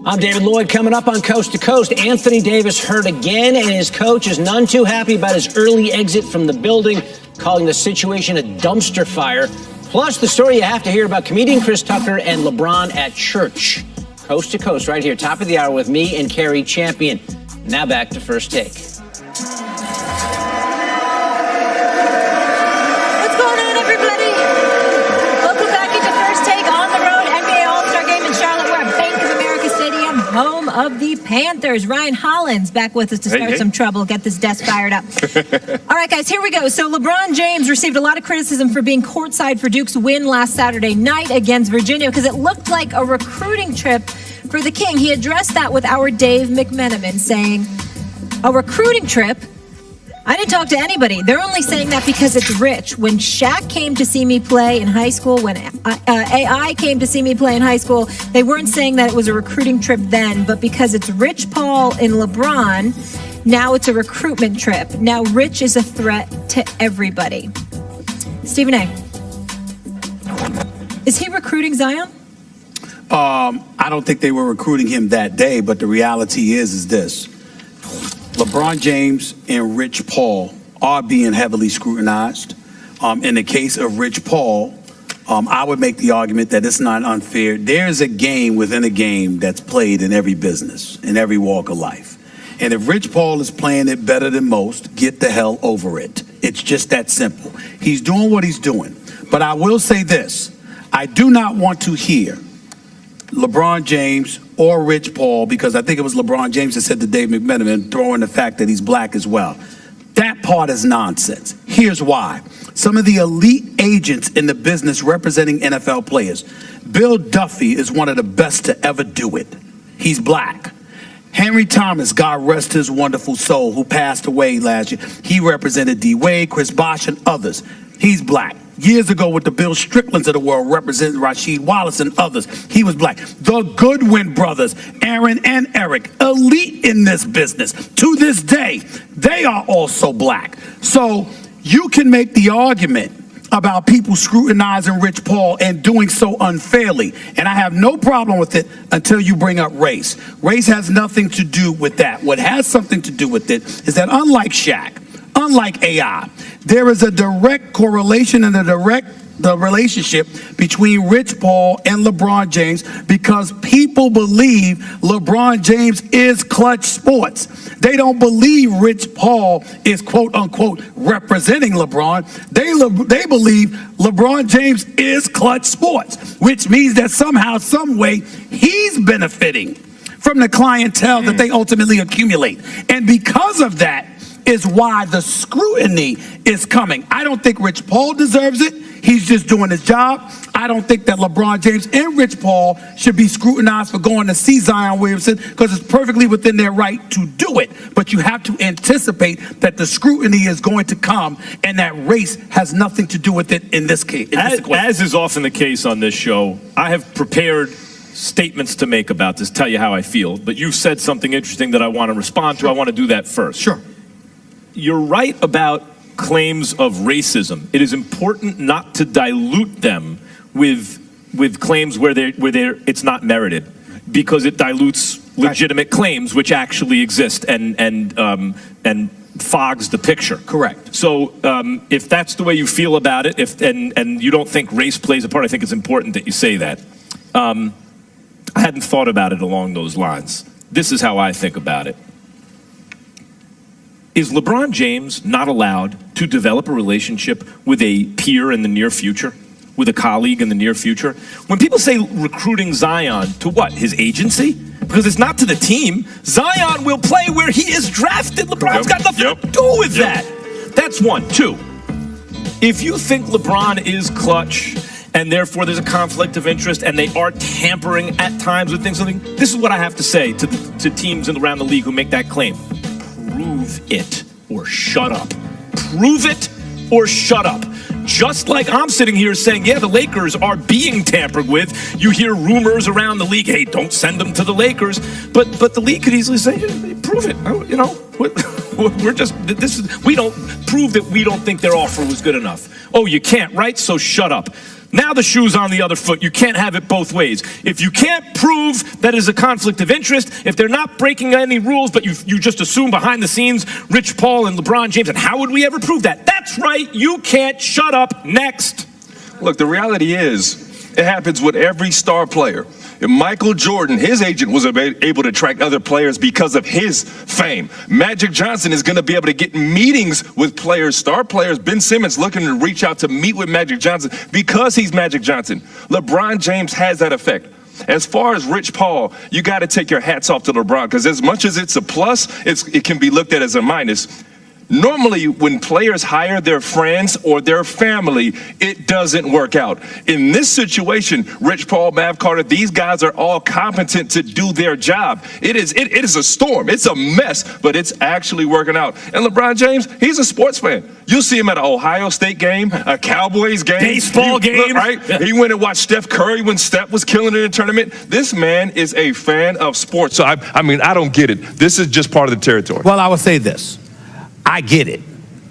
I'm David Lloyd. Coming up on Coast to Coast, Anthony Davis hurt again, and his coach is none too happy about his early exit from the building, calling the situation a dumpster fire. Plus, the story you have to hear about comedian Chris Tucker and LeBron at church. Coast to Coast right here, top of the hour with me and Carrie Champion. Now back to First Take. Home of the Panthers. Ryan Hollins back with us to start some trouble. Get this desk fired up. All right, guys, here we go. So LeBron James received a lot of criticism for being courtside for Duke's win last Saturday night against Virginia because it looked like a recruiting trip for the King. He addressed that with our Dave McMenamin, saying, a recruiting trip? I didn't talk to anybody. They're only saying that because it's rich. When Shaq came to see me play in high school, when AI came to see me play in high school, they weren't saying that it was a recruiting trip then, but because it's Rich Paul and LeBron, now it's a recruitment trip. Now Rich is a threat to everybody. Stephen A., is he recruiting Zion? I don't think they were recruiting him that day, but the reality is this. LeBron James and Rich Paul are being heavily scrutinized. In the case of Rich Paul, I would make the argument that it's not unfair. There's a game within a game that's played in every business, in every walk of life. And if Rich Paul is playing it better than most, get the hell over it. It's just that simple. He's doing what he's doing. But I will say this. I do not want to hear LeBron James or Rich Paul, because I think it was LeBron James that said to Dave McMenamin, throw in the fact that he's black as well. That part is nonsense. Here's why. Some of the elite agents in the business representing NFL players. Bill Duffy is one of the best to ever do it. He's black. Henry Thomas, God rest his wonderful soul, who passed away last year. He represented D. Wade, Chris Bosh, and others. He's black. Years ago with the Bill Stricklands of the world, representing Rasheed Wallace and others, he was black. The Goodwin brothers, Aaron and Eric, elite in this business. To this day, they are also black. So you can make the argument about people scrutinizing Rich Paul and doing so unfairly. And I have no problem with it until you bring up race. Race has nothing to do with that. What has something to do with it is that unlike Shaq, unlike AI, there is a direct correlation and the relationship between Rich Paul and LeBron James, because people believe LeBron James is clutch sports. They don't believe Rich Paul is quote unquote representing LeBron. They believe LeBron James is clutch sports, which means that somehow, some way, he's benefiting from the clientele that they ultimately accumulate. And because of that is why the scrutiny is coming. I don't think Rich Paul deserves it. He's just doing his job. I don't think that LeBron James and Rich Paul should be scrutinized for going to see Zion Williamson, because it's perfectly within their right to do it. But you have to anticipate that the scrutiny is going to come, and that race has nothing to do with it in this case. As is often the case on this show, I have prepared statements to make about this, tell you how I feel. But you've said something interesting that I want to respond to. I want to do that first. Sure. You're right about claims of racism. It is important not to dilute them with claims where it's not merited, because it dilutes legitimate claims which actually exist and fogs the picture. Correct. So if that's the way you feel about it, and you don't think race plays a part, I think it's important that you say that. I hadn't thought about it along those lines. This is how I think about it. Is LeBron James not allowed to develop a relationship with a peer in the near future, with a colleague in the near future? When people say recruiting Zion, to what? His agency? Because it's not to the team. Zion will play where he is drafted. LeBron's got nothing to do with that. That's one. Two, if you think LeBron is clutch and therefore there's a conflict of interest and they are tampering at times with things, this is what I have to say to teams around the league who make that claim. Prove it or shut up. Prove it or shut up. Just like I'm sitting here saying, yeah, the Lakers are being tampered with. You hear rumors around the league, hey, don't send them to the Lakers. But the league could easily say, hey, prove it. You know, we're just, we don't prove that we don't think their offer was good enough. Oh, you can't, right? So shut up. Now the shoe's on the other foot. You can't have it both ways. If you can't prove that is a conflict of interest, if they're not breaking any rules, but you just assume behind the scenes Rich Paul and LeBron James, and how would we ever prove that? That's right. You can't. Shut up. Next. Look, the reality is it happens with every star player. Michael Jordan, his agent was able to track other players because of his fame. Magic Johnson is going to be able to get meetings with players, star players. Ben Simmons looking to reach out to meet with Magic Johnson because he's Magic Johnson. LeBron James has that effect. As far as Rich Paul, you got to take your hats off to LeBron, because as much as it's a plus, it can be looked at as a minus. Normally, when players hire their friends or their family, it doesn't work out. In this situation, Rich Paul, Mav Carter, these guys are all competent to do their job. It is a storm. It's a mess, but it's actually working out. And LeBron James, he's a sports fan. You'll see him at an Ohio State game, a Cowboys game. Baseball game. Right? Yeah. He went and watched Steph Curry when Steph was killing it in the tournament. This man is a fan of sports. So, I mean, I don't get it. This is just part of the territory. Well, I would say this. I get it.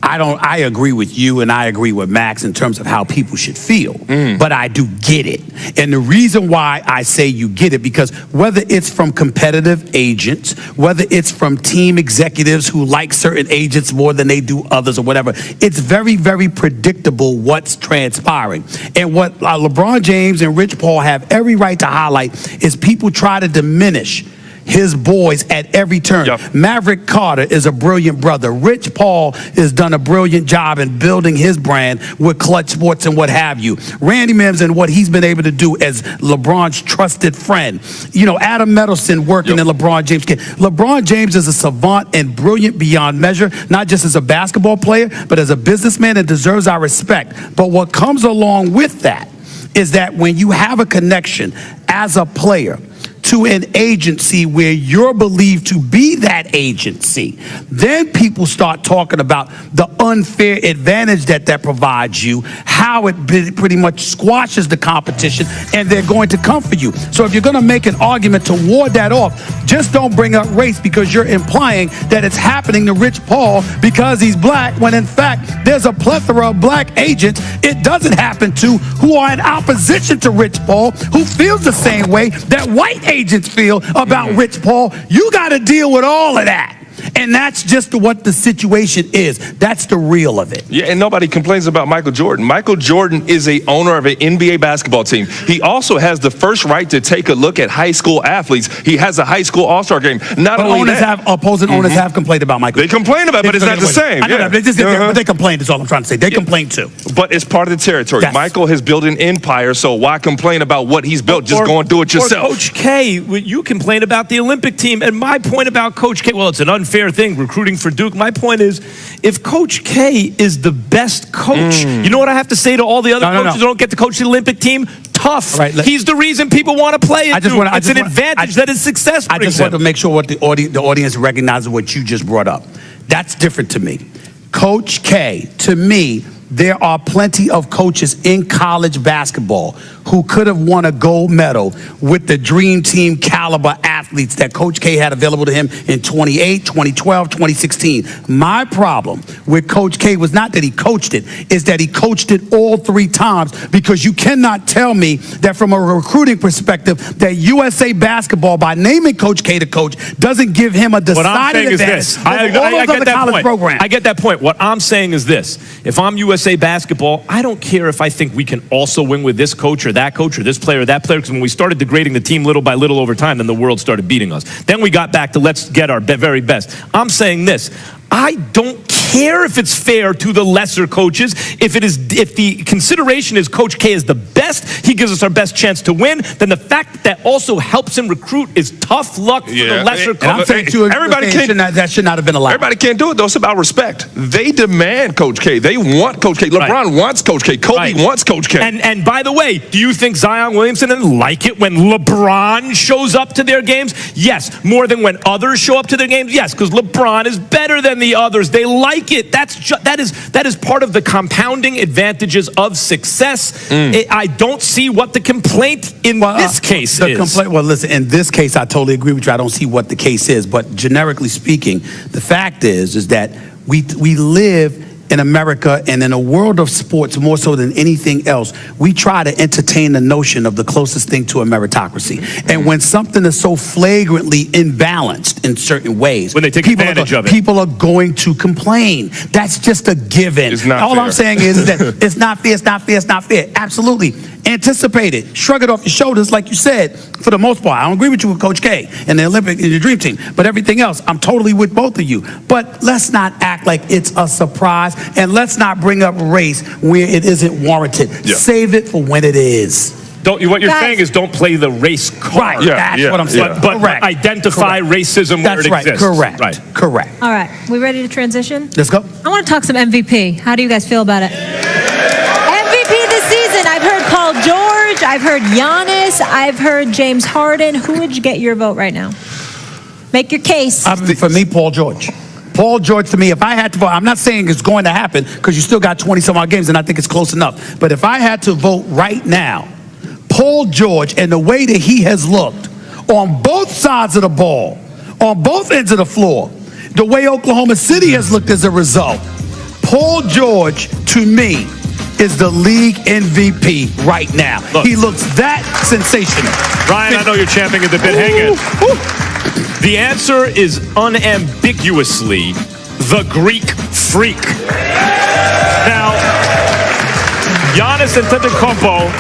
I agree with you, and I agree with Max in terms of how people should feel. But I do get it. And the reason why I say you get it, because whether it's from competitive agents, whether it's from team executives who like certain agents more than they do others or whatever, it's very, very predictable what's transpiring. And what LeBron James and Rich Paul have every right to highlight is people try to diminish his boys at every turn. Yep. Maverick Carter is a brilliant brother. Rich Paul has done a brilliant job in building his brand with Clutch Sports and what have you. Randy Mims and what he's been able to do as LeBron's trusted friend. You know, Adam Medelson working in LeBron James. LeBron James is a savant and brilliant beyond measure, not just as a basketball player, but as a businessman, and deserves our respect. But what comes along with that is that when you have a connection as a player to an agency where you're believed to be that agency, then people start talking about the unfair advantage that provides you, how it pretty much squashes the competition, and they're going to come for you. So if you're going to make an argument to ward that off, just don't bring up race, because you're implying that it's happening to Rich Paul because he's black, when in fact there's a plethora of black agents it doesn't happen to who are in opposition to Rich Paul, who feels the same way that white agents feel about Rich Paul. You got to deal with all of that. And that's just what the situation is. That's the real of it. Yeah, and nobody complains about Michael Jordan. Michael Jordan is a owner of an NBA basketball team. He also has the first right to take a look at high school athletes. He has a high school all-star game. Not but only that, opposing owners have complained about Michael. They complain about it, but it's not the same. I know that, but they complained is all I'm trying to say. They complain too. But it's part of the territory. Yes. Michael has built an empire, so why complain about what he's built? Just go and do it yourself. Or Coach K, you complain about the Olympic team. And my point about Coach K, well, it's an unfair thing, recruiting for Duke. My point is, if Coach K is the best coach, you know what I have to say to all the other coaches who don't get to coach the Olympic team? Tough. Right, he's the reason people want to play it. It's an advantage that his success brings. I just want to make sure what the audience recognizes what you just brought up. That's different to me. Coach K, to me, there are plenty of coaches in college basketball who could have won a gold medal with the dream team caliber athletes that Coach K had available to him in 2008, 2012, 2016. My problem with Coach K was not that he coached it, is that he coached it all three times, because you cannot tell me that from a recruiting perspective that USA Basketball, by naming Coach K the coach, doesn't give him a decided advantage. I get that point. I get that point. What I'm saying is this. If I'm USA Basketball, I don't care if I think we can also win with this coach or that coach or this player or that player, because when we started degrading the team little by little over time, then the world started beating us. Then we got back to let's get our very best. I'm saying this. I don't care if it's fair to the lesser coaches. If the consideration is Coach K is the best, he gives us our best chance to win, then the fact that also helps him recruit is tough luck for the lesser coaches. I'm saying too, that should not have been allowed. Everybody can't do it, though. It's about respect. They demand Coach K. They want Coach K. LeBron wants Coach K. Kobe wants Coach K. And by the way, do you think Zion Williamson didn't like it when LeBron shows up to their games? Yes. More than when others show up to their games? Yes, because LeBron is better than the others. They like it. That is part of the compounding advantages of success. I don't see what the complaint in this case is. Well, listen, in this case, I totally agree with you. I don't see what the case is. But generically speaking, the fact is that we live in America and in a world of sports more so than anything else, we try to entertain the notion of the closest thing to a meritocracy. And when something is so flagrantly imbalanced in certain ways, when they take advantage of it, people are going to complain. That's just a given. It's not All fair. I'm saying is that it's not fair, it's not fair, it's not fair. Absolutely. Anticipate it. Shrug it off your shoulders, like you said, for the most part. I don't agree with you with Coach K and the Olympic and the Dream Team, but everything else, I'm totally with both of you. But let's not act like it's a surprise, and let's not bring up race where it isn't warranted. Yeah. Save it for when it is. What you're saying is don't play the race card. Right, that's what I'm saying. But identify racism where it exists. Correct. Right. Correct. All right, we ready to transition? Let's go. I want to talk some MVP. How do you guys feel about it? MVP this season. I've heard Paul George. I've heard Giannis. I've heard James Harden. Who would you get your vote right now? Make your case. For me, Paul George. Paul George, to me, if I had to vote, I'm not saying it's going to happen because you still got 20-some-odd games, and I think it's close enough. But if I had to vote right now, Paul George and the way that he has looked on both sides of the ball, on both ends of the floor, the way Oklahoma City has looked as a result, Paul George, to me, is the league MVP right now. Look, he looks that sensational. Ryan, I know you're champing at the bit. Hang in. The answer is unambiguously the Greek Freak. Now, Giannis Antetokounmpo,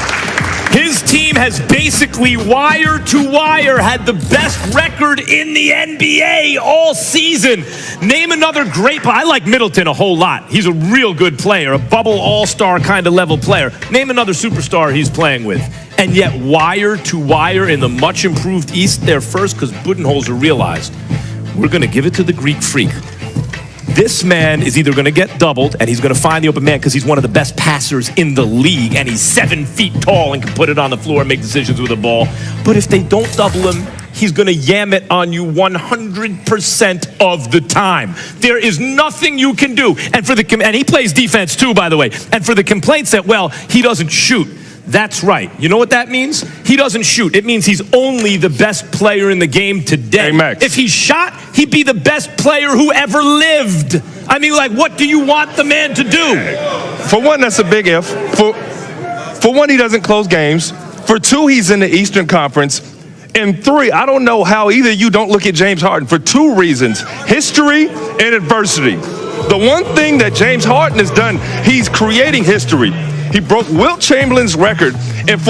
his team has basically wire to wire had the best record in the NBA all season. Name another great, I like Middleton a whole lot. He's a real good player, a bubble all-star kind of level player. Name another superstar he's playing with. And yet wire to wire in the much improved East, they're first because Budenholzer realized we're going to give it to the Greek Freak. This man is either going to get doubled, and he's going to find the open man because he's one of the best passers in the league, and he's 7 feet tall and can put it on the floor and make decisions with the ball. But if they don't double him, he's going to yam it on you 100% of the time. There is nothing you can do. And he plays defense too, by the way. And for the complaints that, well, he doesn't shoot. That's right. You know what that means? He doesn't shoot. It means he's only the best player in the game today. Hey, Max. If he shot, he'd be the best player who ever lived. I mean, like, what do you want the man to do? For one, that's a big if. For one, he doesn't close games. For two, he's in the Eastern Conference. And three, I don't know how either you don't look at James Harden for two reasons: history and adversity. The one thing that James Harden has done, he's creating history. He broke Wilt Chamberlain's record, and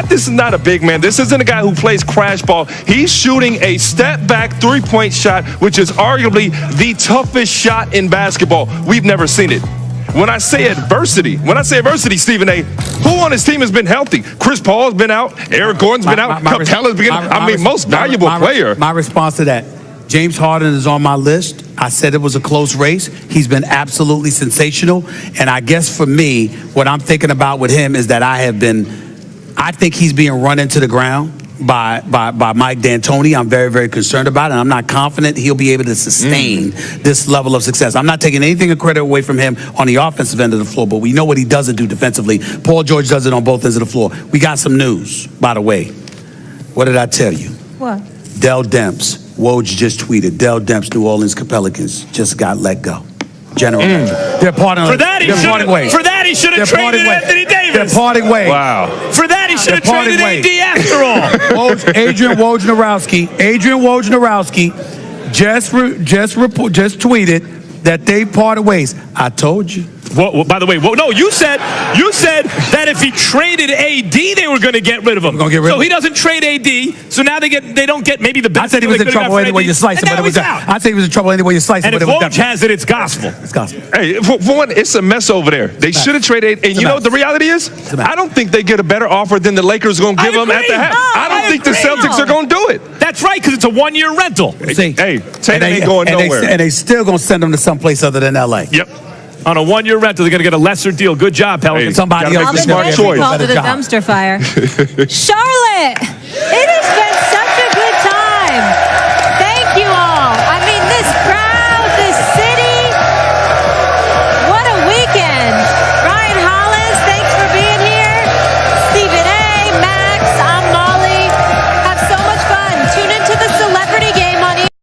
this is not a big man. This isn't a guy who plays crash ball. He's shooting a step-back three-point shot, which is arguably the toughest shot in basketball. We've never seen it. When I say adversity, Stephen A., who on his team has been healthy? Chris Paul's been out. Eric Gordon's been out. Capella's been out. Most valuable player. My response to that, James Harden is on my list. I said it was a close race. He's been absolutely sensational. And I guess for me, what I'm thinking about with him is that I think he's being run into the ground by Mike D'Antoni. I'm very, very concerned about it. And I'm not confident he'll be able to sustain this level of success. I'm not taking anything of credit away from him on the offensive end of the floor, but we know what he doesn't do defensively. Paul George does it on both ends of the floor. We got some news, by the way. What did I tell you? What? Dell Demps. Woj just tweeted, Dell Demps, New Orleans Pelicans just got let go. General manager. They're parting ways. For that, he should have traded Anthony Davis. They're parting ways. Wow. For that, he should have traded AD after all. Adrian Wojnarowski just tweeted that they parted ways. I told you. Well, by the way, no, you said that if he traded AD, they were going to get rid of him. So he doesn't trade AD. So now they don't get maybe the best. I said he was in trouble any way you slice it, but it was out. I said he was in trouble any way you slice it, but it was out. And if Woj has it, it's gospel. It's gospel. Hey, for one, it's a mess over there. They should have traded. And you know what the reality is? I don't think they get a better offer than the Lakers are going to give them at the half. I don't think the Celtics are going to do it. That's right, because it's a one-year rental. Tatum ain't going nowhere. And they still going to send them to someplace other than L.A. Yep. On a one-year rental, they're going to get a lesser deal. Good job, Pelicans. Hey, somebody else smart choice. Called it a dumpster fire. Charlotte, it has been